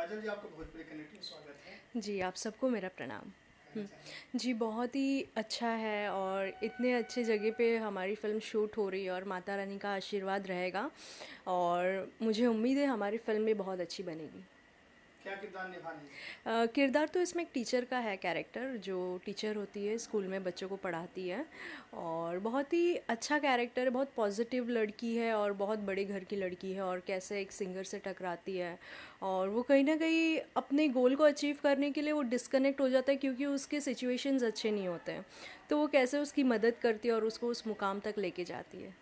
काजल जी, आपका भोजपुरी कनेक्ट में स्वागत है। जी, आप सबको मेरा प्रणाम। कहना चाहेंगे। जी, बहुत ही अच्छा है और इतने अच्छे जगह पे हमारी फ़िल्म शूट हो रही है और माता रानी का आशीर्वाद रहेगा और मुझे उम्मीद है हमारी फ़िल्म भी बहुत अच्छी बनेगी। क्या किरदार निभा रही हैं इसमें? किरदार तो इसमें एक टीचर का है कैरेक्टर, जो टीचर होती है स्कूल में बच्चों को पढ़ाती है और बहुत ही अच्छा कैरेक्टर है, बहुत पॉजिटिव लड़की है और बहुत बड़े घर की लड़की है और कैसे एक सिंगर से टकराती है और वो कहीं ना कहीं अपने गोल को अचीव करने के लिए वो डिस्कनेक्ट हो जाता है क्योंकि उसके सिचुएशंस अच्छे नहीं होते हैं। तो वो कैसे उसकी मदद करती है और उसको उस मुकाम तक लेके जाती है।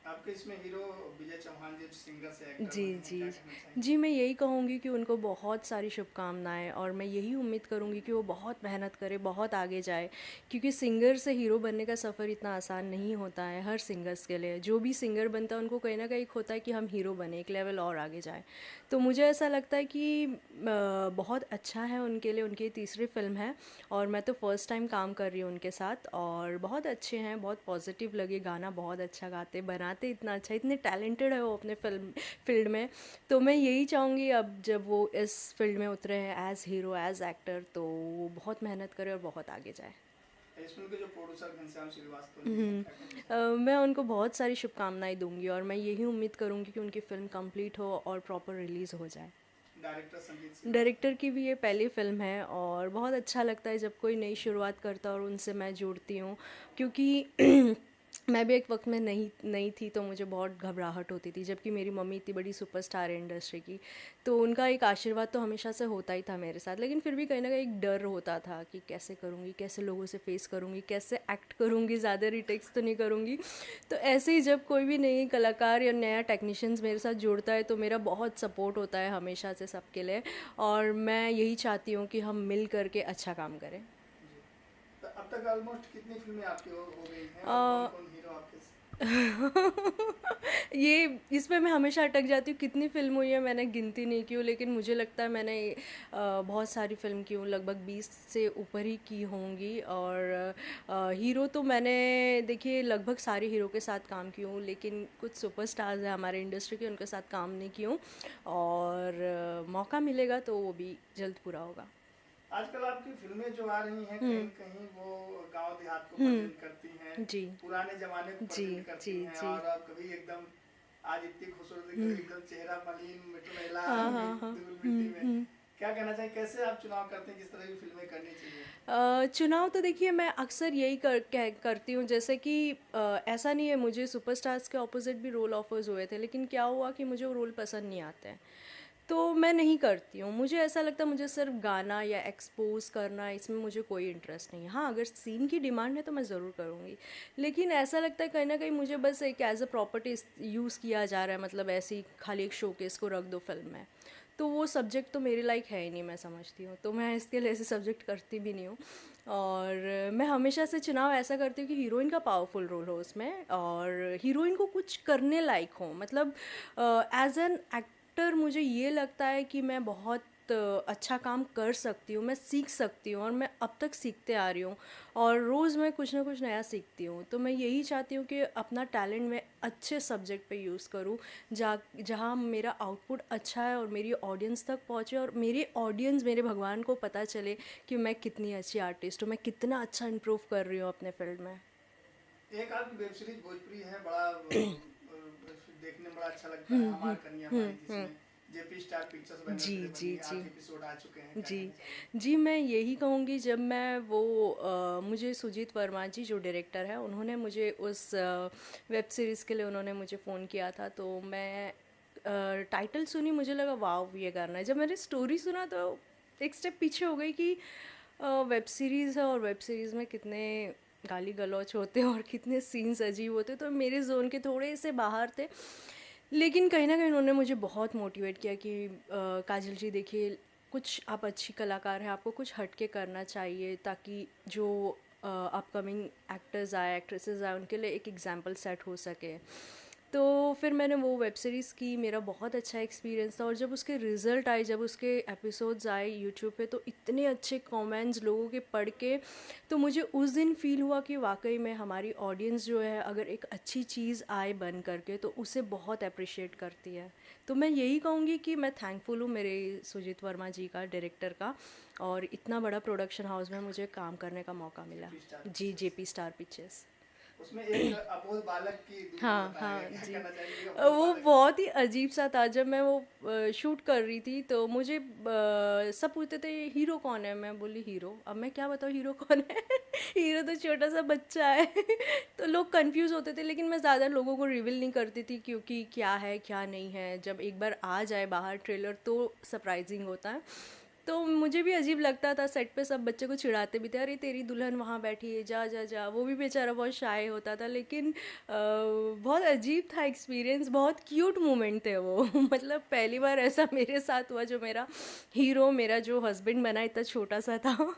आपके इसमें हीरो विजय चौहान जी सिंगर से एक्टर जी, बने हैं, जी। क्या कहना चाहेंगे? जी, मैं यही कहूँगी कि उनको बहुत सारी शुभकामनाएँ और मैं यही उम्मीद करूँगी कि वो बहुत मेहनत करे, बहुत आगे जाए क्योंकि सिंगर से हीरो बनने का सफ़र इतना आसान नहीं होता है हर सिंगर्स के लिए। जो भी सिंगर बनता है उनको कहीं न कहीं एक होता है कि हम हीरो बने, एक लेवल और आगे जाएँ। तो मुझे ऐसा लगता है कि बहुत अच्छा है उनके लिए, उनकी तीसरी फ़िल्म है और मैं तो फर्स्ट टाइम काम कर रही हूँ उनके साथ और बहुत अच्छे हैं, बहुत पॉज़िटिव लगे, गाना बहुत अच्छा गाते, बनाते इतना अच्छा, इतने टैलेंटेड है वो अपने फील्ड में। तो मैं यही चाहूँगी अब जब वो इस फील्ड में उतरे हैं एज़ हीरो एज़ एक्टर तो वो बहुत मेहनत करे और बहुत आगे जाए। इस फिल्म के जो प्रोड्यूसर घनश्याम श्रीवास्तव जी हैं, क्या कहना मैं उनको बहुत सारी शुभकामनाएं दूंगी और मैं यही उम्मीद करूंगी कि उनकी फ़िल्म कंप्लीट हो और प्रॉपर रिलीज़ हो जाए। चाहेंगे? डायरेक्टर संगीत श्रीवास्तव। डायरेक्टर की भी ये पहली फ़िल्म है और बहुत अच्छा लगता है जब कोई नई शुरुआत करता है और उनसे मैं जुड़ती हूँ क्योंकि मैं भी एक वक्त में नई नई थी तो मुझे बहुत घबराहट होती थी जबकि मेरी मम्मी इतनी बड़ी सुपरस्टार है इंडस्ट्री की। तो उनका एक आशीर्वाद तो हमेशा से होता ही था मेरे साथ, लेकिन फिर भी कहीं ना कहीं एक डर होता था कि कैसे करूँगी, कैसे लोगों से फेस करूँगी, कैसे एक्ट करूँगी, ज़्यादा रिटेक्स तो नहीं करूँगी। तो ऐसे ही जब कोई भी नई कलाकार या नया टेक्नीशियंस मेरे साथ जुड़ता है तो मेरा बहुत सपोर्ट होता है हमेशा से सबके लिए और मैं यही चाहती हूँ कि हम मिल करके अच्छा काम करें। जी। तो अब तक ऑलमोस्ट कितनी फिल्में आपकी हो गई हैं और कौन अ, कौन हीरो आपके? ये इसमें मैं हमेशा अटक जाती हूँ कितनी फ़िल्म हुई है, मैंने गिनती नहीं की हूँ, लेकिन मुझे लगता है मैंने बहुत सारी फ़िल्म की हूँ, लगभग 20 से ऊपर ही की होंगी और हीरो तो मैंने देखिए लगभग सारे हीरो के साथ काम की हूँ, लेकिन कुछ सुपरस्टार्स हैं हमारे इंडस्ट्री के उनके साथ काम नहीं की हूँ और मौका मिलेगा तो वो भी जल्द पूरा होगा। आजकल आपकी फिल्में जो आ रही हैं कहीं हुँ, न कहीं वो गांव देहात को हुँ, प्रेजेंट करती हैं, जी, पुराने ज़माने को जी, प्रेजेंट करती जी, हैं जी। और कभी एकदम आज इतनी खूबसूरत है, कभी हुँ, एकदम चेहरा मलिन मिटुनैला हाँ, हाँ, हाँ। धूल मिट्टी हुँ, में। हुँ। क्या कहना चाहिए, कैसे आप चुनाव करते हैं, किस तरह की फिल्में करनी चाहिए? चुनाव तो देखिए मैं अक्सर यही करती हूँ जैसे कि ऐसा नहीं है, मुझे सुपरस्टार्स के ऑपोजिट भी रोल ऑफर्स हुए थे लेकिन क्या हुआ कि मुझे वो रोल पसंद नहीं आते हैं तो मैं नहीं करती हूँ। मुझे ऐसा लगता है मुझे सिर्फ गाना या एक्सपोज करना इसमें मुझे कोई इंटरेस्ट नहीं है। हाँ, अगर सीन की डिमांड है तो मैं ज़रूर करूँगी, लेकिन ऐसा लगता है कहीं ना कहीं मुझे बस एक एज अ प्रॉपर्टी यूज़ किया जा रहा है, मतलब ऐसे ही खाली एक शोकेस को रख दो फिल्म में। तो वो सब्जेक्ट तो मेरे लायक है ही नहीं, मैं समझती हूँ, तो मैं इसके लिए ऐसे सब्जेक्ट करती भी नहीं हूँ। और मैं हमेशा से चुनाव ऐसा करती हूँ कि हीरोइन का पावरफुल रोल हो उसमें और हीरोइन को कुछ करने लायक हो, मतलब एज एन एक्टर मुझे ये लगता है कि मैं बहुत अच्छा काम कर सकती हूँ, मैं सीख सकती हूँ और मैं अब तक सीखते आ रही हूँ और रोज़ मैं कुछ ना कुछ नया सीखती हूँ। तो मैं यही चाहती हूँ कि अपना टैलेंट मैं अच्छे सब्जेक्ट पे यूज़ करूँ, जहाँ मेरा आउटपुट अच्छा है और मेरी ऑडियंस तक पहुँचे और मेरे ऑडियंस, मेरे भगवान को पता चले कि मैं कितनी अच्छी आर्टिस्ट हूँ, मैं कितना अच्छा इम्प्रूव कर रही हूँ अपने फील्ड में। एक आपकी वेब सीरीज भोजपुरी है, बड़ा देखने में बड़ा अच्छा लगता है, हमार कन्या माई, जिसमें जेपी स्टार पिक्चर्स बैनर जी, तले बनी जी, है, जी। 8 एपिसोड आ चुके हैं, क्या जी। कहना चाहिए? जी, मैं यही कहूँगी, जब मैं वो मुझे सुजीत वर्मा जी जो डायरेक्टर हैं उन्होंने मुझे उस वेब सीरीज़ के लिए उन्होंने मुझे फ़ोन किया था तो मैं टाइटल सुनी, मुझे लगा वाव ये करना है। जब मैंने स्टोरी सुना तो एक स्टेप पीछे हो गई कि वेब सीरीज़ है और वेब सीरीज़ में कितने गाली गलौच होते हैं और कितने सीन्स अजीब होते हैं, तो मेरे जोन के थोड़े से बाहर थे। लेकिन कहीं ना कहीं उन्होंने मुझे बहुत मोटिवेट किया कि काजल जी देखिए, कुछ आप अच्छी कलाकार हैं, आपको कुछ हटके करना चाहिए ताकि जो अपकमिंग एक्टर्स आए, एक्ट्रेसेस आए, उनके लिए एक एग्जाम्पल सेट हो सके। तो फिर मैंने वो वेब सीरीज़ की, मेरा बहुत अच्छा एक्सपीरियंस था। और जब उसके रिज़ल्ट आए, जब उसके एपिसोड्स आए यूट्यूब पे, तो इतने अच्छे कमेंट्स लोगों के पढ़ के, तो मुझे उस दिन फ़ील हुआ कि वाकई में हमारी ऑडियंस जो है, अगर एक अच्छी चीज़ आए बन करके, तो उसे बहुत अप्रिशिएट करती है। तो मैं यही कहूँगी कि मैं थैंकफुल हूँ मेरे सुजीत वर्मा जी का, डायरेक्टर का, और इतना बड़ा प्रोडक्शन हाउस में मुझे काम करने का मौका मिला। जेपी स्टार जी, पिक्चर्स। JP star pictures. उसमें एक अबोध बालक की दुल्हन हाँ, बताया हाँ गया, क्या जी। कहना चाहेंगे अबोध वो बालक? बहुत ही अजीब सा था। जब मैं वो शूट कर रही थी, तो मुझे सब पूछते थे हीरो कौन है, मैं बोली हीरो, अब मैं क्या बताऊँ हीरो कौन है। हीरो तो छोटा सा बच्चा है। तो लोग कंफ्यूज होते थे, लेकिन मैं ज़्यादा लोगों को रिवील नहीं करती थी, क्योंकि क्या है क्या नहीं है, जब एक बार आ जाए बाहर ट्रेलर तो सरप्राइजिंग होता है। तो मुझे भी अजीब लगता था, सेट पे सब बच्चे को चिढ़ाते भी थे, अरे तेरी दुल्हन वहाँ बैठी है, जा जा जा। वो भी बेचारा बहुत शाय होता था, लेकिन बहुत अजीब था एक्सपीरियंस, बहुत क्यूट मोमेंट थे वो। मतलब पहली बार ऐसा मेरे साथ हुआ, जो मेरा हीरो, मेरा जो हस्बैंड बना, इतना छोटा सा था।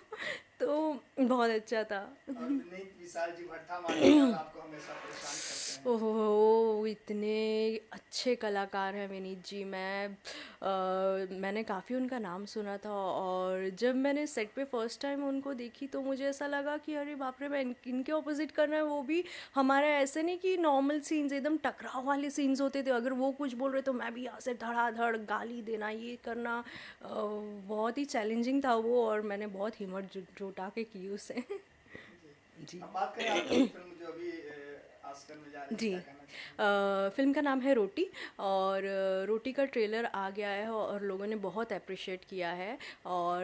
तो बहुत अच्छा था। और विनीत विशाल जी भट्टा मार्टियाल आपको हमेशा परेशान करते हैं। ओहो, इतने अच्छे कलाकार हैं विनीत जी। मैंने काफ़ी उनका नाम सुना था, और जब मैंने सेट पे फर्स्ट टाइम उनको देखी, तो मुझे ऐसा लगा कि अरे बाप रे, मैं इनके ऑपोजिट करना है, वो भी हमारे ऐसे नहीं कि नॉर्मल सीन्स, एकदम टकराव वाले सीन्स होते थे, अगर वो कुछ बोल रहे तो मैं भी यहाँ से धड़ाधड़ गाली देना, ये करना। बहुत ही चैलेंजिंग था वो, और मैंने बहुत हिम्मत जुटा के की उसे। जी अब बात करें आपकी फिल्म जो अभी ऑस्कर में जा रही है, जी। क्या कहना चाहेंगे? फ़िल्म का नाम है रोटी, और रोटी का ट्रेलर आ गया है, और लोगों ने बहुत अप्रिशिएट किया है, और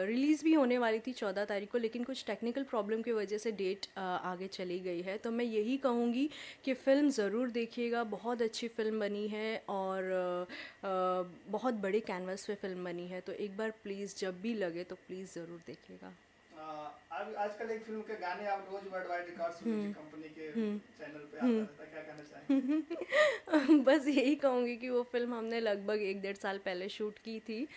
रिलीज़ भी होने वाली थी 14 तारीख को, लेकिन कुछ टेक्निकल प्रॉब्लम की वजह से डेट आगे चली गई है। तो मैं यही कहूँगी कि फ़िल्म ज़रूर देखिएगा, बहुत अच्छी फ़िल्म बनी है, और बहुत बड़े कैनवास पे फ़िल्म बनी है। तो एक बार प्लीज़, जब भी लगे तो प्लीज़ ज़रूर देखिएगा। अब आजकल एक फिल्म के गाने आप रोज World Wide Records music company के चैनल पे आता हम्म। रहता है, क्या कहना चाहेंगे? बस यही कहूँगी कि वो फ़िल्म हमने लगभग 1 डेढ़ साल पहले शूट की थी।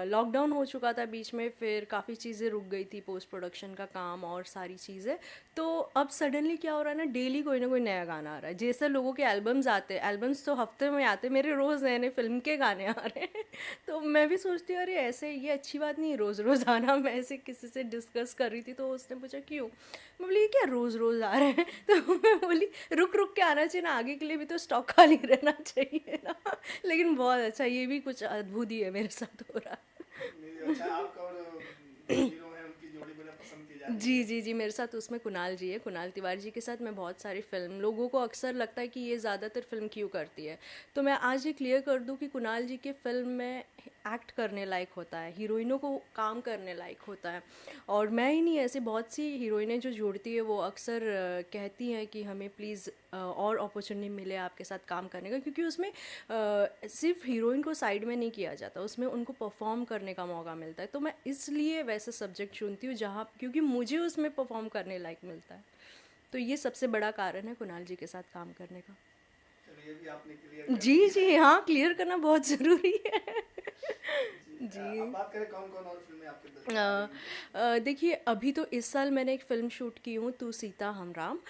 लॉकडाउन हो चुका था बीच में, फिर काफ़ी चीज़ें रुक गई थी, पोस्ट प्रोडक्शन का काम और सारी चीज़ें। तो अब सडनली क्या हो रहा है ना, डेली कोई ना कोई नया गाना आ रहा है। जैसे लोगों के एल्बम्स आते हैं, एल्बम्स तो हफ्ते में आते, मेरे रोज़ नए नए फिल्म के गाने आ रहे हैं। तो मैं भी सोचती हूँ, अरे ऐसे ये अच्छी बात नहीं है रोज़ रोज़ आना। मैं ऐसे किसी से डिस्कस कर रही थी, तो उसने पूछा क्यों, मैं बोली ये क्या रोज़ रोज़ आ रहे हैं। तो मैं बोली रुक रुक के आना चाहिए ना, आगे के लिए भी तो स्टॉक खाली रहना चाहिए ना। लेकिन बहुत अच्छा, ये भी कुछ अद्भुत ही है मेरे साथ हो रहा। नहीं, अच्छा, आपका और जो हीरो है उनकी जोड़ी बड़ा पसंद की जा रही जी है। जी जी, मेरे साथ उसमें कुणाल जी है, कुणाल तिवारी जी के साथ मैं बहुत सारी फिल्म, लोगों को अक्सर लगता है कि ये ज़्यादातर फिल्म क्यों करती है, तो मैं आज ये क्लियर कर दूं कि कुणाल जी के फिल्म में एक्ट करने लायक होता है, हीरोइनों को काम करने लायक होता है। और मैं ही नहीं, ऐसे बहुत सी हीरोइनें जो जोड़ती है, वो अक्सर कहती हैं कि हमें प्लीज़ और अपॉर्चुनिटी मिले आपके साथ काम करने का, क्योंकि उसमें सिर्फ हीरोइन को साइड में नहीं किया जाता, उसमें उनको परफॉर्म करने का मौका मिलता है। तो मैं इसलिए वैसे सब्जेक्ट चुनती हूँ जहाँ, क्योंकि मुझे उसमें परफॉर्म करने लायक मिलता है। तो ये सबसे बड़ा कारण है कुणाल जी के साथ काम करने का। चलिए, ये भी आपने क्लियर कर जी दिया। जी हाँ, क्लियर करना बहुत ज़रूरी है। जी, अब जी। बात करें कौन कौन और फिल्में आपके दिल में आ रही हैं? देखिए, अभी तो इस साल मैंने एक फ़िल्म शूट की हूँ, तू सीता हम राम,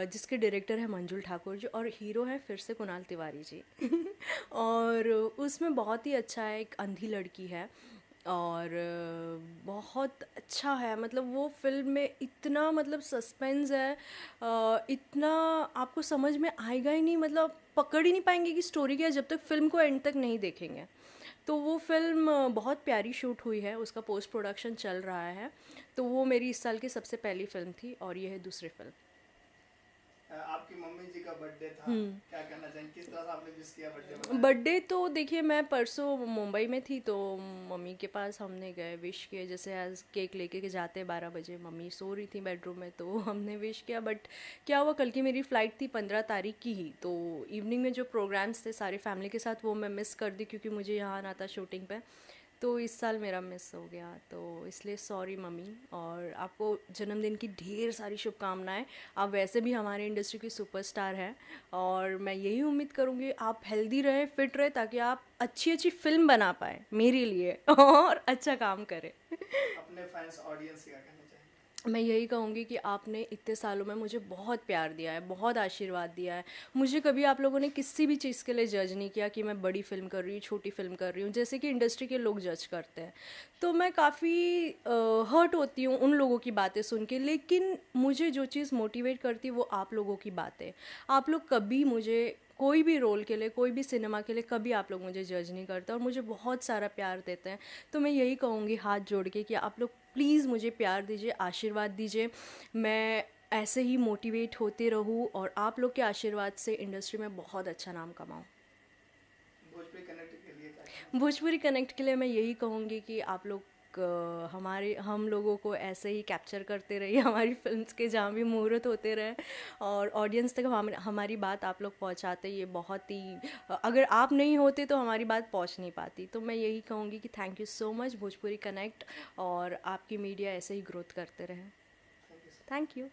जिसके डायरेक्टर हैं मंजुल ठाकुर जी, और हीरो हैं फिर से कुणाल तिवारी जी। और उसमें बहुत ही अच्छा है, एक अंधी लड़की है, और बहुत अच्छा है। मतलब वो फिल्म में इतना, मतलब सस्पेंस है, इतना आपको समझ में आएगा ही नहीं, मतलब पकड़ ही नहीं पाएंगे कि स्टोरी क्या है, जब तक फिल्म को एंड तक नहीं देखेंगे। तो वो फ़िल्म बहुत प्यारी शूट हुई है, उसका पोस्ट प्रोडक्शन चल रहा है। तो वो मेरी इस साल की सबसे पहली फ़िल्म थी, और ये है दूसरी फ़िल्म। आपकी मम्मी जी का बर्थडे था, क्या कहना चाहेंगे, किस तरह से आपने विश किया बर्थडे मनाया? बर्थडे तो देखिए, मैं परसों मुंबई में थी, तो मम्मी के पास हमने गए, विश किए, जैसे आज केक लेके के जाते 12 बजे, मम्मी सो रही थी बेडरूम में, तो हमने विश किया। बट क्या हुआ, कल की मेरी फ़्लाइट थी 15 तारीख की ही, तो इवनिंग में जो प्रोग्राम्स थे सारे फैमिली के साथ, वो मैं मिस कर दी, क्योंकि मुझे यहाँ आना था शूटिंग पे। तो इस साल मेरा मिस हो गया, तो इसलिए सॉरी मम्मी, और आपको जन्मदिन की ढेर सारी शुभकामनाएं। आप वैसे भी हमारे इंडस्ट्री की सुपरस्टार हैं, और मैं यही उम्मीद करूँगी आप हेल्दी रहें, फिट रहें, ताकि आप अच्छी अच्छी फिल्म बना पाएँ मेरे लिए और अच्छा काम करें। अपने फैंस ऑडियंस क्या कहना चाहेंगे? मैं यही कहूँगी कि आपने इतने सालों में मुझे बहुत प्यार दिया है, बहुत आशीर्वाद दिया है। मुझे कभी आप लोगों ने किसी भी चीज़ के लिए जज नहीं किया कि मैं बड़ी फ़िल्म कर रही हूँ, छोटी फ़िल्म कर रही हूँ, जैसे कि इंडस्ट्री के लोग जज करते हैं। तो मैं काफ़ी हर्ट होती हूँ उन लोगों की बातें सुन के, लेकिन मुझे जो चीज़ मोटिवेट करती है वो आप लोगों की बातें। आप लोग कभी मुझे कोई भी रोल के लिए, कोई भी सिनेमा के लिए, कभी आप लोग मुझे जज नहीं करते और मुझे बहुत सारा प्यार देते हैं। तो मैं यही कहूँगी हाथ जोड़ के कि आप लोग प्लीज़ मुझे प्यार दीजिए, आशीर्वाद दीजिए। मैं ऐसे ही मोटिवेट होती रहूँ और आप लोग के आशीर्वाद से इंडस्ट्री में बहुत अच्छा नाम कमाऊँ। भोजपुरी कनेक्ट के लिए क्या कहना भोजपुरी कनेक्ट के लिए मैं यही कहूँगी कि आप लोग हम लोगों को ऐसे ही कैप्चर करते रहिए हमारी फिल्म्स के, जहाँ भी मुहूर्त होते रहे, और ऑडियंस तक हमारी बात आप लोग पहुँचाते, ये बहुत ही अगर आप नहीं होते तो हमारी बात पहुँच नहीं पाती। तो मैं यही कहूँगी कि thank you so much Bhojpuri connect, और आपकी मीडिया ऐसे ही ग्रोथ करते रहे। चाहिए? Thank you.